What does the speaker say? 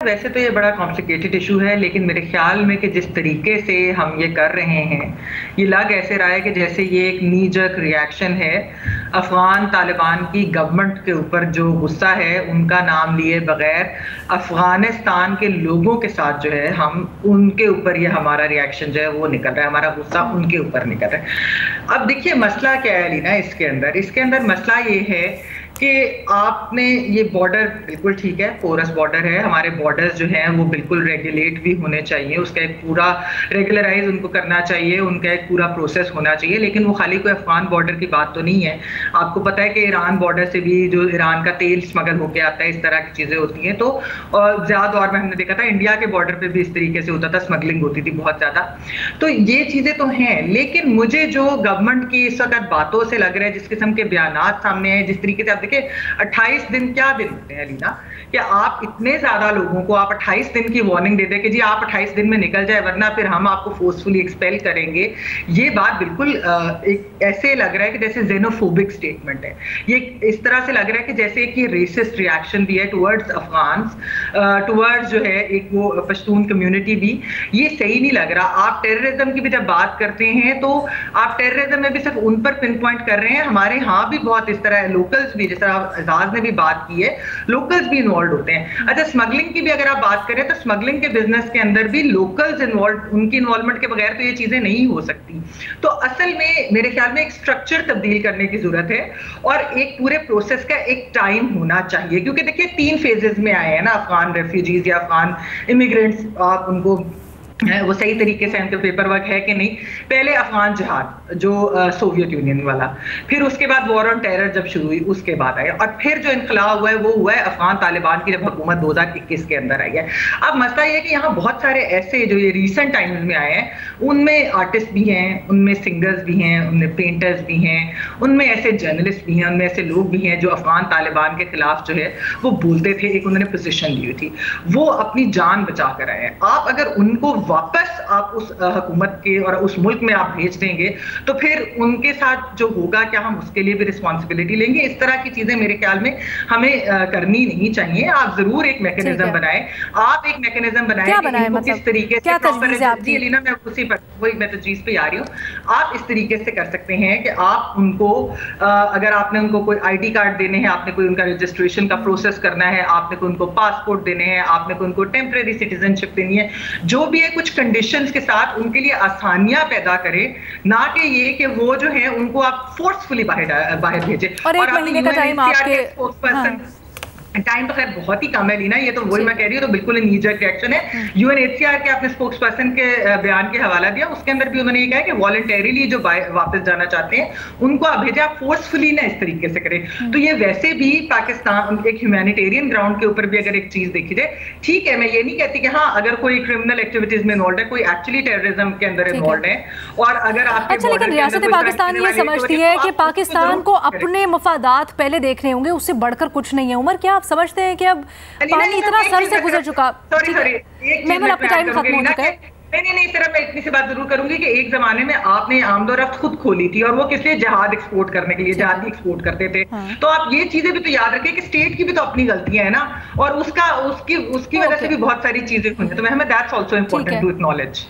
वैसे तो ये बड़ा कॉम्प्लिकेटेड इशू है, लेकिन मेरे ख्याल में कि जिस तरीके से हम ये कर रहे हैं, ये लग ऐसे रहा है कि जैसे ये एक नी जर्क रिएक्शन है अफगान तालिबान की गवर्नमेंट के ऊपर। जो गुस्सा है उनका नाम लिए बगैर अफगानिस्तान के लोगों के साथ जो है हम उनके ऊपर ये हमारा रिएक्शन जो है वो निकल रहा है, हमारा गुस्सा उनके ऊपर निकल रहा है। अब देखिए मसला क्या है लीना, इसके अंदर मसला ये है कि आपने ये बॉर्डर बिल्कुल ठीक है, पोरस बॉर्डर है, हमारे बॉर्डर्स जो हैं वो बिल्कुल रेगुलेट भी होने चाहिए, उसका एक पूरा रेगुलराइज उनको करना चाहिए, उनका एक पूरा प्रोसेस होना चाहिए। लेकिन वो खाली कोई अफगान बॉर्डर की बात तो नहीं है। आपको पता है कि ईरान बॉर्डर से भी जो ईरान का तेल स्मगल होके आता है, इस तरह की चीज़ें होती हैं। तो ज़्यादा दौर में हमने देखा था इंडिया के बॉर्डर पर भी इस तरीके से होता था, स्मगलिंग होती थी बहुत ज़्यादा। तो ये चीज़ें तो हैं, लेकिन मुझे जो गवर्नमेंट की इस वक्त बातों से लग रहा है, जिस किस्म के बयानात सामने हैं, जिस तरीके से आप देखिए 28 दिन क्या दिन होते हैं लीना, कि आप इतने ज्यादा लोगों को आप 28 दिन की वार्निंग दे दें कि जी आप 28 दिन में निकल जाए वरना फिर हम आपको फोर्सफुली एक्सपेल करेंगे। ये बात बिल्कुल एक ऐसे लग रहा है कि जैसे जेनोफोबिक स्टेटमेंट है। ये इस तरह से लग रहा है कि जैसे कि रेसिस्ट रिएक्शन भी है टुवर्ड्स अफगान्स, टुवर्ड्स जो है एक वो पश्तून कम्युनिटी भी। ये सही नहीं लग रहा। आप टेररिज्म की भी जब बात करते हैं तो आप टेररिज्म में भी सिर्फ उन पर पिन पॉइंट कर रहे हैं। हमारे यहाँ भी बहुत इस तरह लोकल्स भी, जिस तरह एजाज ने भी बात की है, लोकल्स भी इन्वॉल्व होते हैं। अच्छा, स्मगलिंग की भी अगर आप बात करें तो स्मगलिंग के बिजनेस के अंदर भी लोकल्स इन्वॉल्व, उनकी इन्वॉल्वमेंट के बगैर तो ये चीजें नहीं हो सकती। तो असल में मेरे ख्याल में एक स्ट्रक्चर तब्दील करने की जरूरत है और एक पूरे प्रोसेस का एक टाइम होना चाहिए, क्योंकि देखिए 3 फेजेस में आए हैं ना अफगान रेफ्यूजीज या अफगान इमिग्रेंट्स, आप उनको वो सही तरीके से उनका पेपर वर्क है कि नहीं। पहले अफगान जिहाद जो सोवियत यूनियन वाला, फिर उसके बाद वॉर ऑन टेरर जब शुरू हुई उसके बाद आया, और फिर जो इनकलाब हुआ है वो हुआ है अफगान तालिबान की जब हुकूमत 2021 के अंदर आई है। अब मसला ये है कि यहाँ बहुत सारे ऐसे जो ये रिसेंट टाइम्स में आए हैं, उनमें आर्टिस्ट भी हैं, उनमें सिंगर्स भी हैं, उनमें पेंटर्स भी हैं, उनमें ऐसे जर्नलिस्ट भी हैं, उनमें ऐसे लोग भी हैं जो अफगान तालिबान के खिलाफ जो है वो बोलते थे, एक उन्होंने पोजीशन ली हुई थी, वो अपनी जान बचा कर आए हैं। आप अगर उनको वापस आप उस हुकूमत के और उस मुल्क में आप भेज देंगे तो फिर उनके साथ जो होगा, क्या हम उसके लिए भी रिस्पॉन्सिबिलिटी लेंगे? इस तरह की चीजें मेरे ख्याल में हमें करनी नहीं चाहिए। आप जरूर एक मैकेनिज्म बनाएं, आप एक मैकेनिज्म बनाएं कि इनको किस तरीके से प्रॉपर लीना, मैं उसी पर वही मैं तजवीज पे आ रही हूँ। आप इस तरीके से कर सकते हैं कि आप उनको अगर आपने उनको कोई ID कार्ड देने हैं, आपने कोई उनका रजिस्ट्रेशन का प्रोसेस करना है, आपने कोई उनको पासपोर्ट देने हैं, आपने कोई उनको टेम्परेरी सिटीजनशिप देनी है, जो भी है कुछ कंडीशंस के साथ उनके लिए आसानियां पैदा करें, ना कि ये कि वो जो है उनको आप फोर्सफुली बाहर भेजें। और 1 महीने का टाइम आपके टाइम तो खैर बहुत ही कम है लीना, ये तो वही मैं कह रही हूँ, तो बिल्कुल नी जर्क रिएक्शन है। UNHCR के आपने स्पोक्स पर्सन के बयान के हवाला दिया, उसके अंदर भी उन्होंने ये कहा कि वॉलंटरीली जो वापस जाना चाहते हैं उनको आप भेजें, आप फोर्सफुली ना इस तरीके से करें। तो ये वैसे भी पाकिस्तान एक ह्यूमैनिटेरियन ग्राउंड के ऊपर भी अगर एक चीज देखी जाए, ठीक है, मैं ये नहीं कहती कि हाँ अगर कोई क्रिमिनल एक्टिविटीज में इन्वॉल्व है, कोई एक्चुअली टेररिज्म के अंदर इन्वॉल्व है, और अगर आप अच्छा, लेकिन रियासत पाकिस्तान ये समझती है कि पाकिस्तान को अपने मफादात पहले देखने होंगे, उससे बढ़कर कुछ नहीं है। उमर, क्या आप समझते हैं कि अब पानी इतना सर से गुजर चुका? मैं आपका टाइम खत्म हो चुका है। नहीं, सिर्फ मैं इतनी सी बात जरूर करूंगी कि एक जमाने में आपने आमदोरफ्त खुद खोली थी, और वो किस लिए? जहाद एक्सपोर्ट करने के लिए, जहाद भी एक्सपोर्ट करते थे। तो आप ये चीजें भी तो याद रखें कि स्टेट की भी तो अपनी गलतियां है ना, और उसकी वजह से भी बहुत सारी चीजें हुई हैं। तो मैं that's also important to acknowledge.